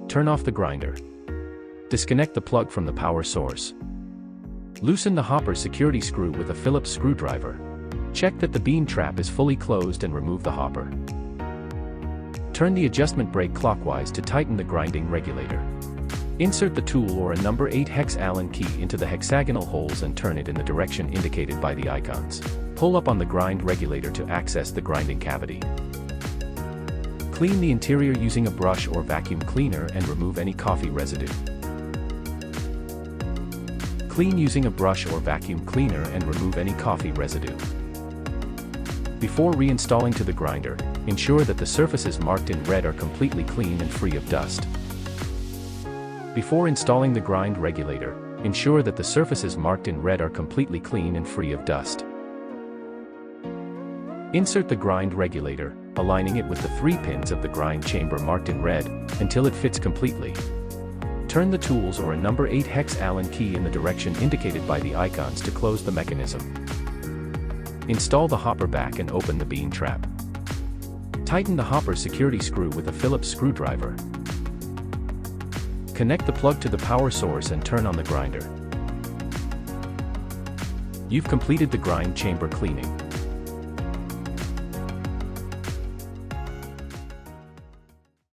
Turn off the grinder. Disconnect the plug from the power source. Loosen the hopper security screw with a Phillips screwdriver. Check that the bean trap is fully closed and remove the hopper. Turn the adjustment brake clockwise to tighten the grinding regulator. Insert the tool or a number 8 hex Allen key into the hexagonal holes and turn it in the direction indicated by the icons. Pull up on the grind regulator to access the grinding cavity. Clean the interior using a brush or vacuum cleaner and remove any coffee residue. Clean using a brush or vacuum cleaner and remove any coffee residue. Before reinstalling to the grinder, ensure that the surfaces marked in red are completely clean and free of dust. Before installing the grind regulator, ensure that the surfaces marked in red are completely clean and free of dust. Insert the grind regulator, aligning it with the 3 pins of the grind chamber marked in red, until it fits completely. Turn the tools or a number 8 hex Allen key in the direction indicated by the icons to close the mechanism. Install the hopper back and open the bean trap. Tighten the hopper security screw with a Phillips screwdriver. Connect the plug to the power source and turn on the grinder. You've completed the grind chamber cleaning.